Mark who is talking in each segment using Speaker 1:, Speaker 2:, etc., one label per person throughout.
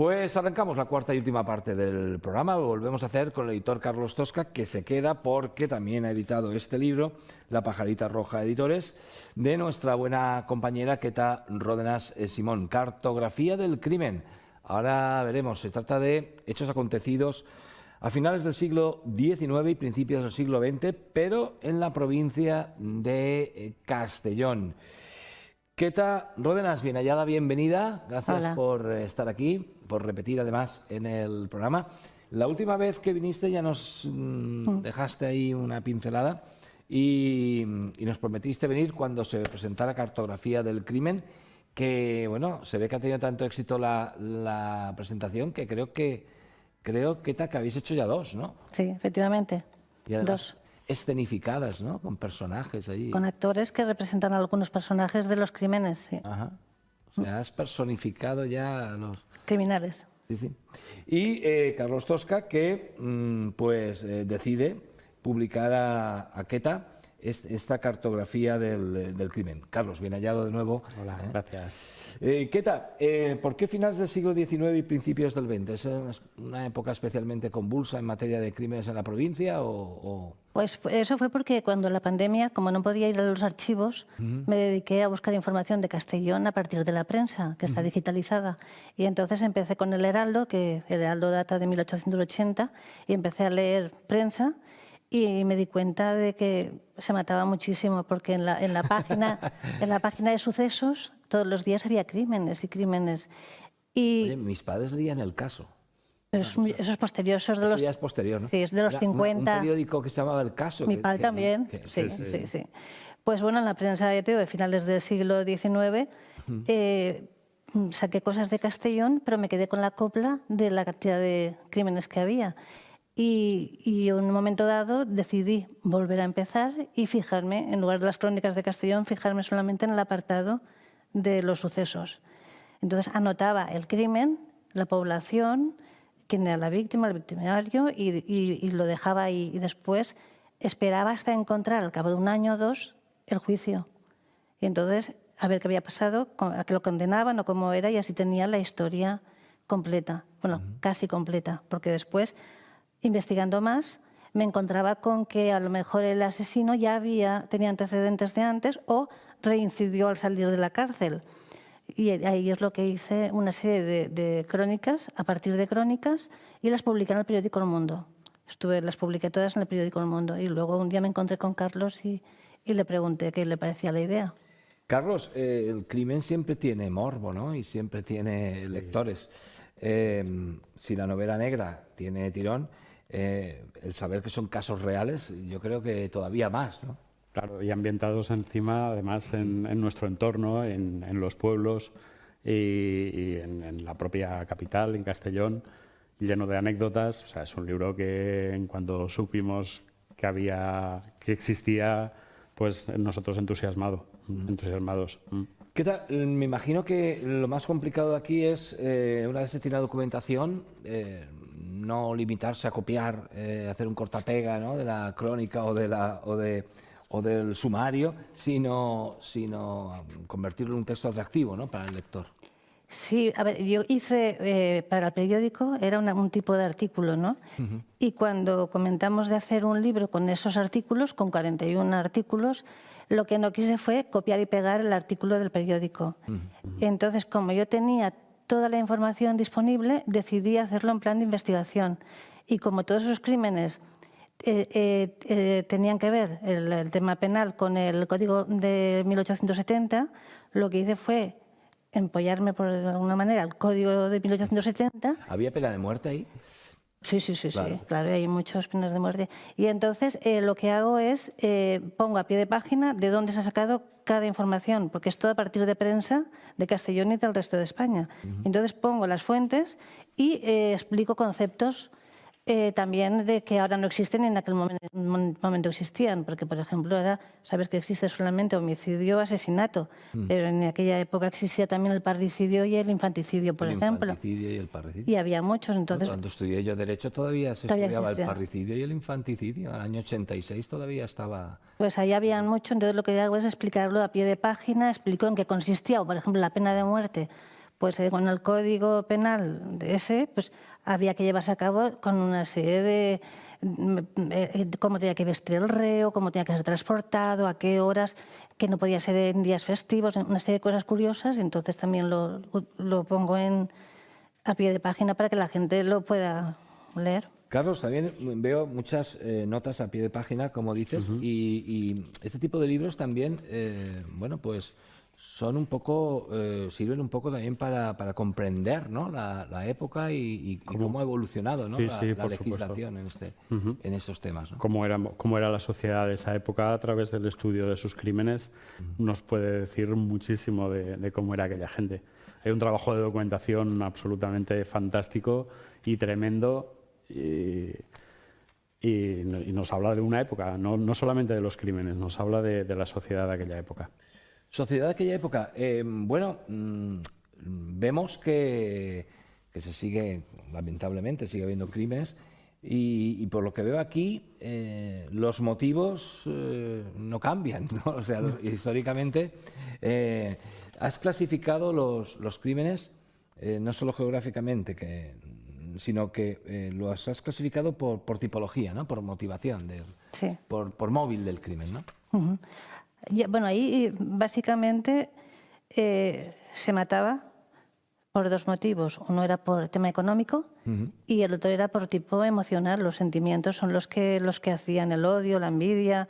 Speaker 1: Pues arrancamos la cuarta y última parte del programa. Lo volvemos a hacer con el editor Carlos Tosca, que se queda porque también ha editado este libro, La pajarita roja Editores, de nuestra buena compañera Queta Ródenas Simón, Cartografía del crimen. Ahora veremos, se trata de hechos acontecidos a finales del siglo XIX y principios del siglo XX, pero en la provincia de Castellón. Queta Ródenas, bien hallada, bienvenida. Gracias
Speaker 2: Hola.
Speaker 1: por estar aquí, por repetir además en el programa. La última vez que viniste ya nos dejaste ahí una pincelada y nos prometiste venir cuando se presentara Cartografía del crimen, que bueno, se ve que ha tenido tanto éxito la presentación que creo, Queta, que habéis hecho ya dos, ¿no?
Speaker 2: Sí, efectivamente.
Speaker 1: Y además,
Speaker 2: Dos.
Speaker 1: escenificadas, ¿no? Con personajes ahí.
Speaker 2: Con actores que representan a algunos personajes de los crímenes, sí.
Speaker 1: Ajá. O sea, has personificado ya a los...
Speaker 2: Criminales.
Speaker 1: Sí, sí. Y Carlos Tosca, que decide publicar a Queta esta cartografía del crimen. Carlos, bien hallado de nuevo.
Speaker 3: Hola, gracias.
Speaker 1: Queta, ¿por qué finales del siglo XIX y principios del XX? ¿Es una época especialmente convulsa en materia de crímenes en la provincia o...?
Speaker 2: Pues eso fue porque cuando la pandemia, como no podía ir a los archivos, me dediqué a buscar información de Castellón a partir de la prensa, que está digitalizada. Y entonces empecé con El Heraldo, que El Heraldo data de 1880, y empecé a leer prensa y me di cuenta de que se mataba muchísimo, porque en la página de sucesos todos los días había crímenes y crímenes. Y
Speaker 1: Oye, mis padres leían El Caso.
Speaker 2: eso es posterior, eso es de
Speaker 1: Eso
Speaker 2: los...
Speaker 1: ya es posterior, ¿no?
Speaker 2: Sí, es de los
Speaker 1: Era
Speaker 2: 50.
Speaker 1: Un periódico que se llamaba El Caso.
Speaker 2: Mi padre también, sí. Pues bueno, en la prensa de finales del siglo XIX saqué cosas de Castellón, pero me quedé con la copla de la cantidad de crímenes que había. Y en un momento dado decidí volver a empezar y fijarme, en lugar de las crónicas de Castellón, fijarme solamente en el apartado de los sucesos. Entonces anotaba el crimen, la población, quién era la víctima, el victimario, y lo dejaba ahí. Y después esperaba hasta encontrar, al cabo de un año o dos, el juicio. Y entonces, a ver qué había pasado, a qué lo condenaban o cómo era, y así tenía la historia completa. Bueno, casi completa, porque después, investigando más, me encontraba con que a lo mejor el asesino ya tenía antecedentes de antes o reincidió al salir de la cárcel. Y ahí es lo que hice, una serie de crónicas, a partir de crónicas, y las publiqué en el periódico El Mundo. Las publiqué todas en el periódico El Mundo. Y luego un día me encontré con Carlos y le pregunté qué le parecía la idea.
Speaker 1: Carlos, el crimen siempre tiene morbo, ¿no? Y siempre tiene lectores. Si la novela negra tiene tirón, el saber que son casos reales, yo creo que todavía más, ¿no?
Speaker 3: Claro, y ambientados encima, además, en nuestro entorno, en los pueblos y en la propia capital, en Castellón, lleno de anécdotas. O sea, es un libro que en cuanto supimos que existía, pues nosotros entusiasmados.
Speaker 1: ¿Qué tal? Me imagino que lo más complicado de aquí es, una vez se tiene la documentación, no limitarse a copiar, hacer un cortapega, ¿no?, de la crónica o del sumario, sino convertirlo en un texto atractivo, ¿no?, para el lector.
Speaker 2: Sí, a ver, yo hice para el periódico, era un tipo de artículo, ¿no? Y cuando comentamos de hacer un libro con esos artículos, con 41 artículos, lo que no quise fue copiar y pegar el artículo del periódico. Entonces, como yo tenía toda la información disponible, decidí hacerlo en plan de investigación. Y como todos esos crímenes tenían que ver el tema penal con el Código de 1870, lo que hice fue empollarme por alguna manera al Código de 1870.
Speaker 1: ¿Había pena de muerte ahí?
Speaker 2: Sí, claro, hay muchas penas de muerte. Y entonces lo que hago es, pongo a pie de página de dónde se ha sacado cada información, porque es todo a partir de prensa de Castellón y del resto de España. Entonces pongo las fuentes y explico conceptos también de que ahora no existen y en aquel momento existían, porque por ejemplo ahora sabes que existe solamente homicidio o asesinato, pero en aquella época existía también el parricidio y el infanticidio, por ejemplo.
Speaker 1: El infanticidio y el parricidio.
Speaker 2: Y había muchos, entonces...
Speaker 1: Cuando estudié yo Derecho todavía se estudiaba el parricidio y el infanticidio, en el año 86 todavía estaba...
Speaker 2: Pues ahí habían muchos, entonces lo que hago es explicarlo a pie de página, explico en qué consistía, o por ejemplo la pena de muerte, pues con el Código Penal de ese, pues había que llevarse a cabo con una serie de cómo tenía que vestir el reo, cómo tenía que ser transportado, a qué horas, que no podía ser en días festivos, una serie de cosas curiosas. Entonces también lo pongo a pie de página para que la gente lo pueda leer.
Speaker 1: Carlos, también veo muchas notas a pie de página, como dices, y este tipo de libros también, bueno, pues son un poco, sirven un poco también para comprender, ¿no?, la época y cómo ha evolucionado, ¿no?, la legislación en estos temas, ¿no?
Speaker 3: Cómo era la sociedad de esa época a través del estudio de sus crímenes, nos puede decir muchísimo de cómo era aquella gente. Hay un trabajo de documentación absolutamente fantástico y tremendo, y nos habla de una época, no solamente de los crímenes, nos habla de la sociedad de aquella época.
Speaker 1: Sociedad de aquella época. Bueno, vemos que se sigue, lamentablemente, sigue habiendo crímenes y por lo que veo aquí, los motivos no cambian, ¿no? O sea, históricamente has clasificado los crímenes no solo geográficamente, sino que los has clasificado por tipología, ¿no?, por motivación,
Speaker 2: Sí.
Speaker 1: por móvil del crimen, ¿no?
Speaker 2: Bueno, ahí básicamente se mataba por dos motivos. Uno era por tema económico y el otro era por tipo emocional. Los sentimientos son los que hacían el odio, la envidia,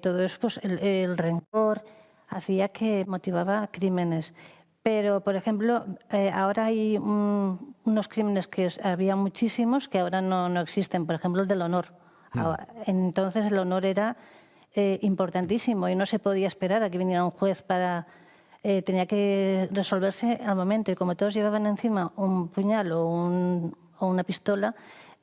Speaker 2: todo eso, pues el rencor, hacía que motivaba crímenes. Pero, por ejemplo, ahora hay unos crímenes que había muchísimos que ahora no existen. Por ejemplo, el del honor. Entonces el honor era importantísimo y no se podía esperar a que viniera un juez para... tenía que resolverse al momento, y como todos llevaban encima un puñal o una pistola,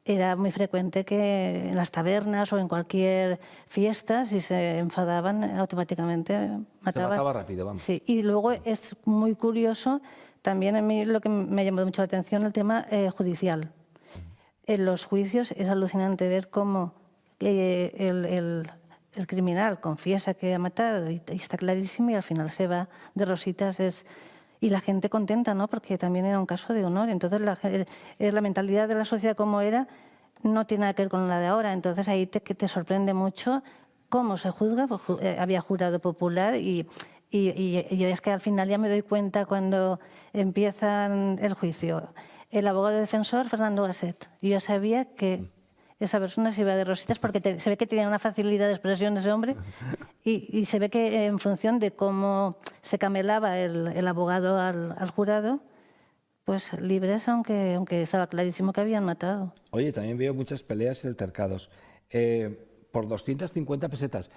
Speaker 2: era muy frecuente que en las tabernas o en cualquier fiesta, si se enfadaban, automáticamente mataban.
Speaker 1: Se mataba rápido, vamos.
Speaker 2: Sí, y luego es muy curioso, también a mí lo que me ha llamado mucho la atención, el tema judicial. En los juicios es alucinante ver cómo el criminal confiesa que ha matado y está clarísimo, y al final se va de rositas. Y la gente contenta, ¿no?, porque también era un caso de honor. Entonces la mentalidad de la sociedad como era no tiene nada que ver con la de ahora. Entonces ahí te sorprende mucho cómo se juzga. Pues, había jurado popular y yo es que al final ya me doy cuenta cuando empiezan el juicio. El abogado defensor, Fernando Gasset. Y yo sabía que esa persona se iba de rositas porque se ve que tenía una facilidad de expresión ese hombre, y se ve que en función de cómo se camelaba el abogado al jurado, pues libres, aunque estaba clarísimo que habían matado.
Speaker 1: Oye, también veo muchas peleas y altercados por 250 pesetas,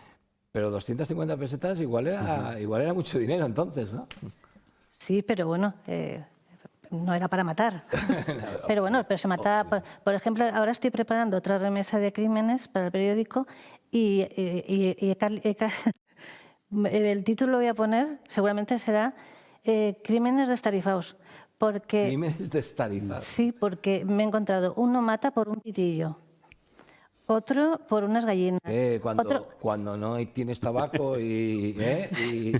Speaker 1: pero 250 pesetas igual era mucho dinero entonces, ¿no?
Speaker 2: Sí, pero bueno... no era para matar. Pero bueno, se mataba. Por ejemplo, ahora estoy preparando otra remesa de crímenes para el periódico y el título lo voy a poner, seguramente será Crímenes destarifados.
Speaker 1: Crímenes destarifados.
Speaker 2: Sí, porque me he encontrado, uno mata por un pitillo, otro por unas gallinas.
Speaker 1: Cuando no tienes tabaco y
Speaker 2: sí,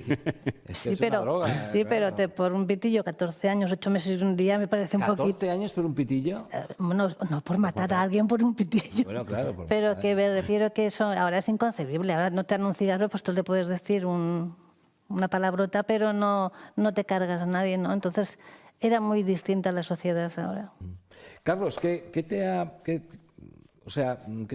Speaker 1: es una droga.
Speaker 2: Sí, claro. Pero por un pitillo, 14 años, 8 meses y un día, me parece un poquito...
Speaker 1: ¿14 años por un pitillo?
Speaker 2: No por matar a alguien por un pitillo.
Speaker 1: Bueno, claro.
Speaker 2: Pero que me refiero que eso ahora es inconcebible. Ahora no te dan un cigarro, pues tú le puedes decir una palabrota, pero no te cargas a nadie, ¿no? Entonces era muy distinta la sociedad ahora.
Speaker 1: Carlos, ¿qué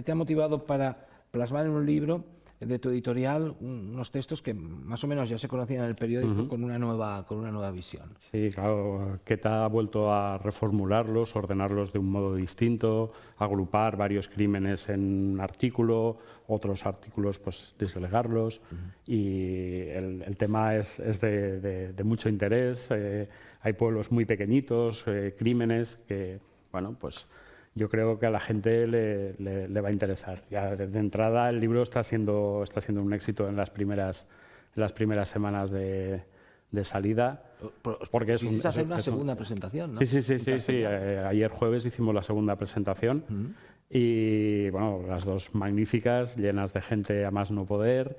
Speaker 1: te ha motivado para plasmar en un libro de tu editorial unos textos que más o menos ya se conocían en el periódico con una nueva visión?
Speaker 3: Sí, claro, Queta ha vuelto a reformularlos, ordenarlos de un modo distinto, agrupar varios crímenes en un artículo, otros artículos pues deslegarlos, y el tema es de mucho interés. Hay pueblos muy pequeñitos, crímenes que, bueno, pues yo creo que a la gente le va a interesar. Ya de entrada el libro está siendo un éxito en las primeras semanas de salida.
Speaker 1: Porque es hacer una segunda presentación, ¿no?
Speaker 3: Sí. Ayer jueves hicimos la segunda presentación y bueno, las dos magníficas, llenas de gente a más no poder,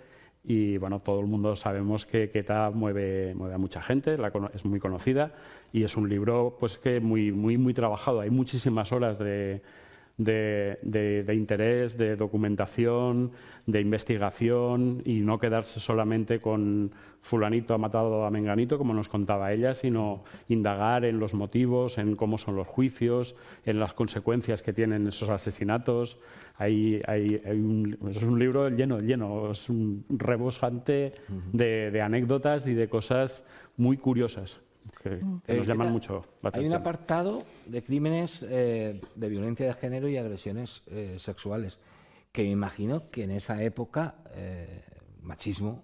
Speaker 3: Y bueno, todo el mundo sabemos que ETA mueve a mucha gente, es muy conocida y es un libro pues que muy trabajado. Hay muchísimas horas de interés, de documentación, de investigación y no quedarse solamente con fulanito ha matado a menganito, como nos contaba ella, sino indagar en los motivos, en cómo son los juicios, en las consecuencias que tienen esos asesinatos. Es un libro lleno, es un rebosante de anécdotas y de cosas muy curiosas que nos llaman mucho la atención.
Speaker 1: Hay un apartado de crímenes de violencia de género y agresiones sexuales, que me imagino que en esa época machismo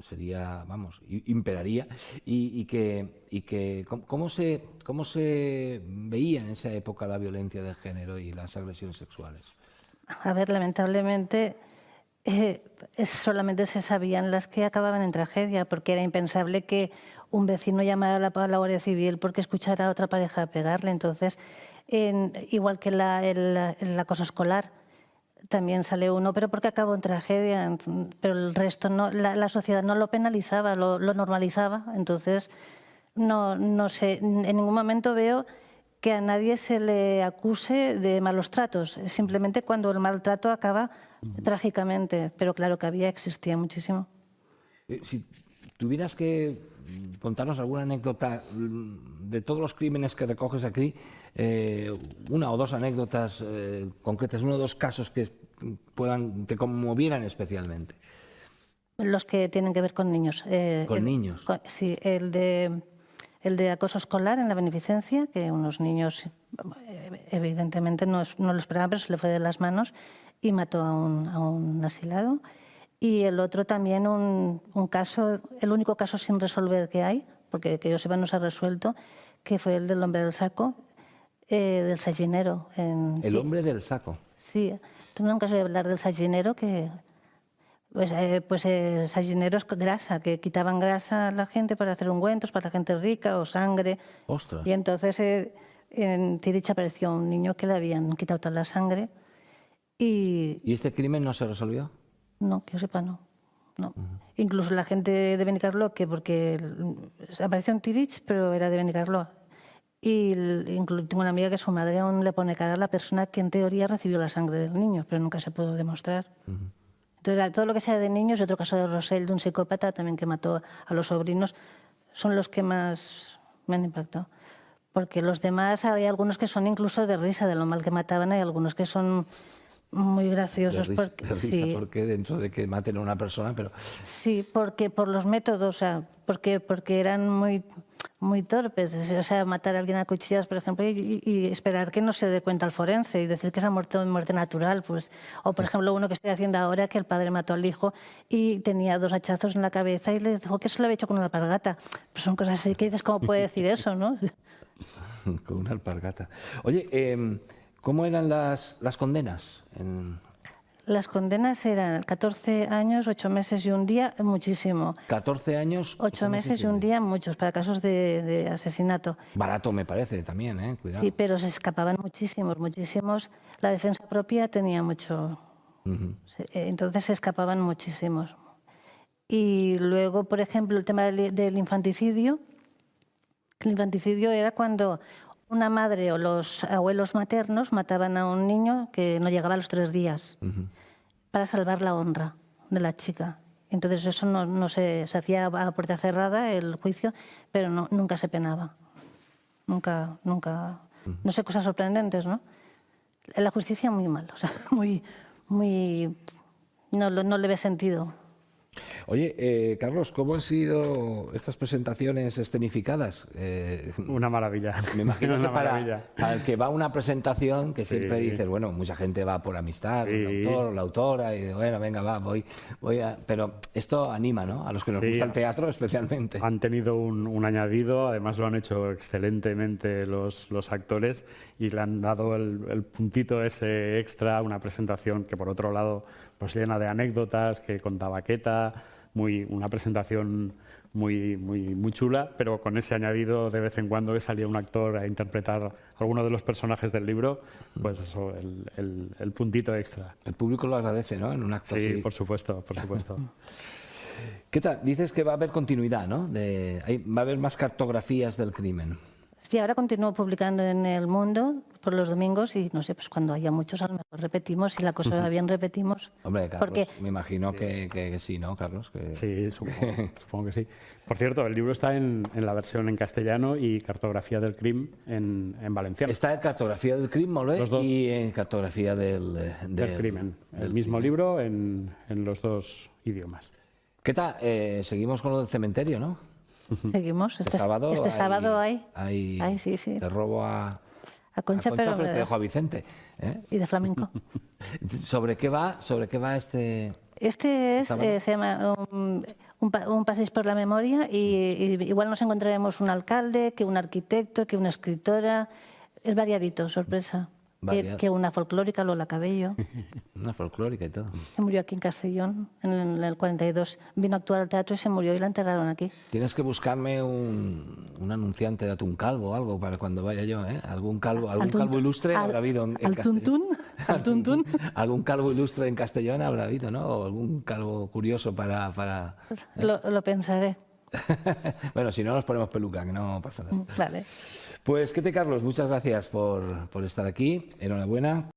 Speaker 1: sería, vamos, imperaría, y que ¿cómo se veía en esa época la violencia de género y las agresiones sexuales?
Speaker 2: A ver, lamentablemente solamente se sabían las que acababan en tragedia, porque era impensable que un vecino llamara a la Guardia Civil porque escuchara a otra pareja pegarle. Entonces, igual que el acoso escolar, también sale uno, pero porque acabó en tragedia, pero el resto no, la sociedad no lo penalizaba, lo normalizaba. Entonces, no sé, en ningún momento veo que a nadie se le acuse de malos tratos, simplemente cuando el maltrato acaba trágicamente, pero claro que existía muchísimo.
Speaker 1: Si tuvieras que contarnos alguna anécdota de todos los crímenes que recoges aquí, una o dos anécdotas concretas, uno o dos casos que te conmovieran especialmente.
Speaker 2: Los que tienen que ver con niños.
Speaker 1: ¿Con niños?
Speaker 2: Sí, el de acoso escolar en la Beneficencia, que unos niños evidentemente no lo esperaban, pero se le fue de las manos y mató a un asilado. Y el otro también un caso, el único caso sin resolver que hay, porque que yo sepa no se ha resuelto, que fue el del hombre del saco, del sallinero.
Speaker 1: ¿El hombre del saco?
Speaker 2: Sí, tú nunca has oído hablar del sallinero, que sallinero es grasa, que quitaban grasa a la gente para hacer ungüentos para la gente rica o sangre.
Speaker 1: ¡Ostras!
Speaker 2: Y entonces en Tirich apareció un niño que le habían quitado toda la sangre. ¿Y
Speaker 1: este crimen no se resolvió?
Speaker 2: No, que yo sepa, no. Incluso la gente de Benicarló, porque apareció en Tirich, pero era de Benicarló. Y tengo una amiga que su madre aún le pone cara a la persona que en teoría recibió la sangre del niño, pero nunca se pudo demostrar. Entonces, todo lo que sea de niños, y otro caso de Rosell, de un psicópata también que mató a los sobrinos, son los que más me han impactado. Porque los demás, hay algunos que son incluso de risa, de lo mal que mataban, hay algunos que son muy graciosos.
Speaker 1: De risa, sí. Porque dentro de que maten a una persona, pero...
Speaker 2: Sí, porque por los métodos, o sea, porque eran muy torpes. O sea, matar a alguien a cuchilladas, por ejemplo, y esperar que no se dé cuenta el forense y decir que se ha muerto de muerte natural. Pues. O, por ejemplo, uno que estoy haciendo ahora, que el padre mató al hijo y tenía 2 hachazos en la cabeza y le dijo que se lo había hecho con una alpargata. Pues son cosas así que dices, ¿cómo puede decir eso, no?
Speaker 1: Con una alpargata. Oye, ¿cómo eran las condenas?
Speaker 2: Las condenas eran 14 años, 8 meses y un día, muchísimo.
Speaker 1: 14 años,
Speaker 2: 8 meses y un día, muchos, para casos de asesinato.
Speaker 1: Barato me parece también, cuidado.
Speaker 2: Sí, pero se escapaban muchísimos. La defensa propia tenía mucho. Entonces se escapaban muchísimos. Y luego, por ejemplo, el tema del infanticidio. El infanticidio era cuando una madre o los abuelos maternos mataban a un niño que no llegaba a los 3 días para salvar la honra de la chica. Entonces eso no se hacía a puerta cerrada el juicio, pero nunca se penaba. Nunca. No sé, cosas sorprendentes, ¿no? La justicia muy mal, o sea, no le ve sentido.
Speaker 1: Oye, Carlos, ¿cómo han sido estas presentaciones escenificadas?
Speaker 3: Una maravilla.
Speaker 1: Me imagino que
Speaker 3: maravilla.
Speaker 1: para el que va a una presentación, que siempre dices, bueno, mucha gente va por amistad, el autor o la autora, y bueno, venga, voy a... Pero esto anima, ¿no? A los que nos gusta el teatro especialmente.
Speaker 3: Han tenido un añadido, además lo han hecho excelentemente los actores y le han dado el puntito ese extra, una presentación que por otro lado pues llena de anécdotas, que contaba Queta, una presentación muy chula, pero con ese añadido de vez en cuando que salía un actor a interpretar alguno de los personajes del libro, pues eso, el puntito extra.
Speaker 1: El público lo agradece, ¿no? En un acto así.
Speaker 3: Sí, por supuesto.
Speaker 1: ¿Qué tal? Dices que va a haber continuidad, ¿no? Va a haber más cartografías del crimen.
Speaker 2: Sí, ahora continúo publicando en El Mundo por los domingos y no sé, pues cuando haya muchos a lo mejor repetimos, si la cosa va bien repetimos.
Speaker 1: Hombre, Carlos,
Speaker 2: Porque
Speaker 1: me imagino que sí, ¿no, Carlos?
Speaker 3: Sí, supongo que sí. Por cierto, el libro está en la versión en castellano y cartografía del crimen en valenciano.
Speaker 1: Está en cartografía del crimen, ¿no?
Speaker 3: Los dos.
Speaker 1: Y en cartografía del
Speaker 3: Crimen. El mismo
Speaker 1: crimen.
Speaker 3: libro en los dos idiomas.
Speaker 1: ¿Qué tal? Seguimos con lo del cementerio, ¿no?
Speaker 2: seguimos. Este sábado hay. Ay, sí, sí.
Speaker 1: Te robo a
Speaker 2: Concha, pero
Speaker 1: te dejo a Vicente. ¿eh?
Speaker 2: Y de flamenco.
Speaker 1: ¿Sobre qué va este?
Speaker 2: Este es, se llama un paséis por la memoria y igual nos encontraremos un alcalde, que un arquitecto, que una escritora. Es variadito, sorpresa. Que una folclórica, Lola Cabello.
Speaker 1: Una folclórica y todo.
Speaker 2: Se murió aquí en Castellón en el 42. Vino a actuar al teatro y se murió y la enterraron aquí.
Speaker 1: Tienes que buscarme un anunciante de Atún Calvo o algo para cuando vaya yo, ¿eh? Algún calvo ilustre habrá habido en Castellón.
Speaker 2: Al tuntún.
Speaker 1: Algún calvo ilustre en Castellón habrá habido, ¿no? O algún calvo curioso para...
Speaker 2: Lo pensaré.
Speaker 1: Bueno, si no nos ponemos peluca, que no pasa nada.
Speaker 2: Vale.
Speaker 1: Pues, Carlos, muchas gracias por estar aquí. Enhorabuena.